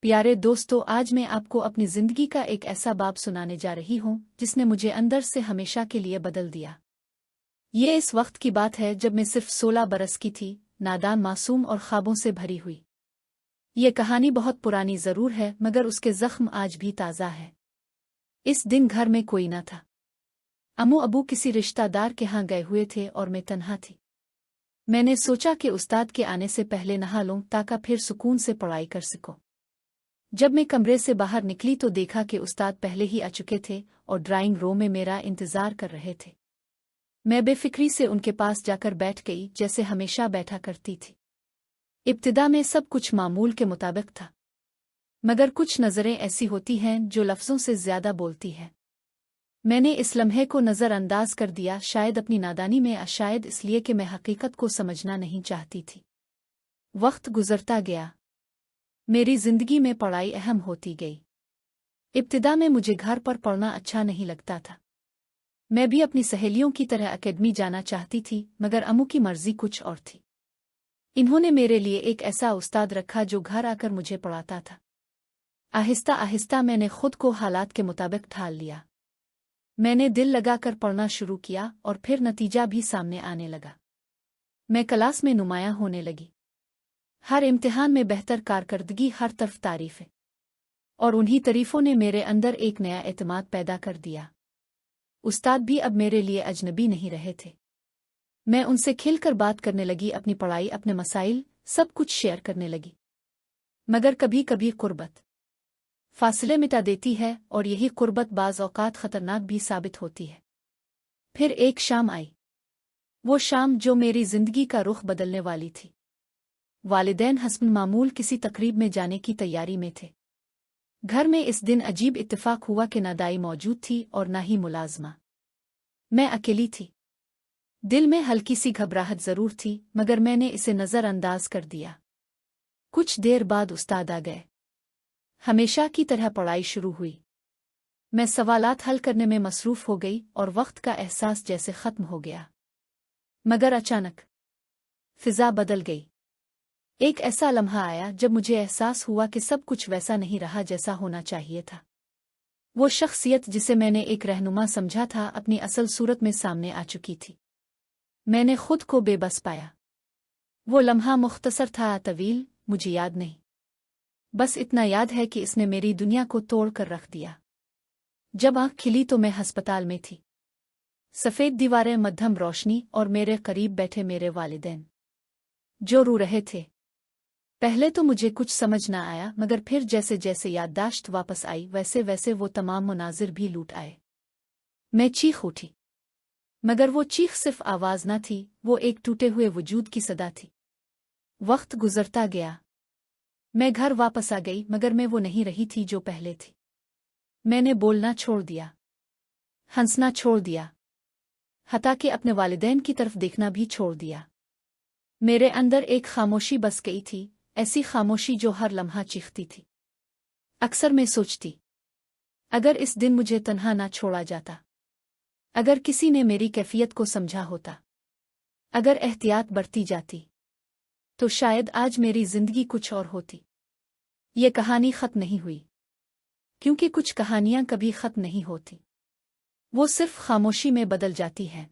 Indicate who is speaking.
Speaker 1: پیارے دوستو، آج میں آپ کو اپنی زندگی کا ایک ایسا باب سنانے جا رہی ہوں جس نے مجھے اندر سے ہمیشہ کے لیے بدل دیا۔ یہ اس وقت کی بات ہے جب میں صرف 16 برس کی تھی، نادان، معصوم اور خوابوں سے بھری ہوئی۔ یہ کہانی بہت پرانی ضرور ہے، مگر اس کے زخم آج بھی تازہ ہے۔ اس دن گھر میں کوئی نہ تھا۔ امو ابو کسی رشتہ دار کے ہاں گئے ہوئے تھے اور میں تنہا تھی۔ میں نے سوچا کہ استاد کے آنے سے پہلے نہا لوں تاکہ پھر سکون سے پڑھائی کر سکوں۔ جب میں کمرے سے باہر نکلی تو دیکھا کہ استاد پہلے ہی آ چکے تھے اور ڈرائنگ روم میں میرا انتظار کر رہے تھے۔ میں بے فکری سے ان کے پاس جا کر بیٹھ گئی، جیسے ہمیشہ بیٹھا کرتی تھی۔ ابتدا میں سب کچھ معمول کے مطابق تھا، مگر کچھ نظریں ایسی ہوتی ہیں جو لفظوں سے زیادہ بولتی ہیں۔ میں نے اس لمحے کو نظر انداز کر دیا، شاید اپنی نادانی میں، شاید اس لیے کہ میں حقیقت کو سمجھنا نہیں چاہتی تھی۔ وقت گزرتا گیا، میری زندگی میں پڑھائی اہم ہوتی گئی۔ ابتدا میں مجھے گھر پر پڑھنا اچھا نہیں لگتا تھا۔ میں بھی اپنی سہیلیوں کی طرح اکیڈمی جانا چاہتی تھی، مگر امو کی مرضی کچھ اور تھی۔ انہوں نے میرے لیے ایک ایسا استاد رکھا جو گھر آ کر مجھے پڑھاتا تھا۔ آہستہ آہستہ میں نے خود کو حالات کے مطابق ڈھال لیا۔ میں نے دل لگا کر پڑھنا شروع کیا اور پھر نتیجہ بھی سامنے آنے لگا۔ میں کلاس میں نمایاں ہونے لگی، ہر امتحان میں بہتر کارکردگی، ہر طرف تعریفیں، اور انہی تعریفوں نے میرے اندر ایک نیا اعتماد پیدا کر دیا۔ استاد بھی اب میرے لیے اجنبی نہیں رہے تھے۔ میں ان سے کھل کر بات کرنے لگی، اپنی پڑھائی، اپنے مسائل، سب کچھ شیئر کرنے لگی۔ مگر کبھی کبھی قربت فاصلے مٹا دیتی ہے، اور یہی قربت بعض اوقات خطرناک بھی ثابت ہوتی ہے۔ پھر ایک شام آئی، وہ شام جو میری زندگی کا رخ بدلنے والی تھی۔ والدین حسب معمول کسی تقریب میں جانے کی تیاری میں تھے۔ گھر میں اس دن عجیب اتفاق ہوا کہ نہ دائی موجود تھی اور نہ ہی ملازمہ۔ میں اکیلی تھی۔ دل میں ہلکی سی گھبراہٹ ضرور تھی، مگر میں نے اسے نظر انداز کر دیا۔ کچھ دیر بعد استاد آ گئے۔ ہمیشہ کی طرح پڑھائی شروع ہوئی۔ میں سوالات حل کرنے میں مصروف ہو گئی اور وقت کا احساس جیسے ختم ہو گیا۔ مگر اچانک فضا بدل گئی۔ ایک ایسا لمحہ آیا جب مجھے احساس ہوا کہ سب کچھ ویسا نہیں رہا جیسا ہونا چاہیے تھا۔ وہ شخصیت جسے میں نے ایک رہنما سمجھا تھا، اپنی اصل صورت میں سامنے آ چکی تھی۔ میں نے خود کو بے بس پایا۔ وہ لمحہ مختصر تھا، طویل مجھے یاد نہیں، بس اتنا یاد ہے کہ اس نے میری دنیا کو توڑ کر رکھ دیا۔ جب آنکھ کھلی تو میں ہسپتال میں تھی۔ سفید دیواریں، مدھم روشنی، اور میرے قریب بیٹھے میرے والدین جو رو رہے تھے۔ پہلے تو مجھے کچھ سمجھ نہ آیا، مگر پھر جیسے جیسے یادداشت واپس آئی ویسے ویسے وہ تمام مناظر بھی لوٹ آئے۔ میں چیخ اٹھی، مگر وہ چیخ صرف آواز نہ تھی، وہ ایک ٹوٹے ہوئے وجود کی صدا تھی۔ وقت گزرتا گیا، میں گھر واپس آ گئی، مگر میں وہ نہیں رہی تھی جو پہلے تھی۔ میں نے بولنا چھوڑ دیا، ہنسنا چھوڑ دیا، حتیٰ کہ اپنے والدین کی طرف دیکھنا بھی چھوڑ دیا۔ میرے اندر ایک خاموشی بس گئی تھی، ایسی خاموشی جو ہر لمحہ چیختی تھی۔ اکثر میں سوچتی، اگر اس دن مجھے تنہا نہ چھوڑا جاتا، اگر کسی نے میری کیفیت کو سمجھا ہوتا، اگر احتیاط برتی جاتی، تو شاید آج میری زندگی کچھ اور ہوتی۔ یہ کہانی ختم نہیں ہوئی، کیونکہ کچھ کہانیاں کبھی ختم نہیں ہوتی، وہ صرف خاموشی میں بدل جاتی ہیں۔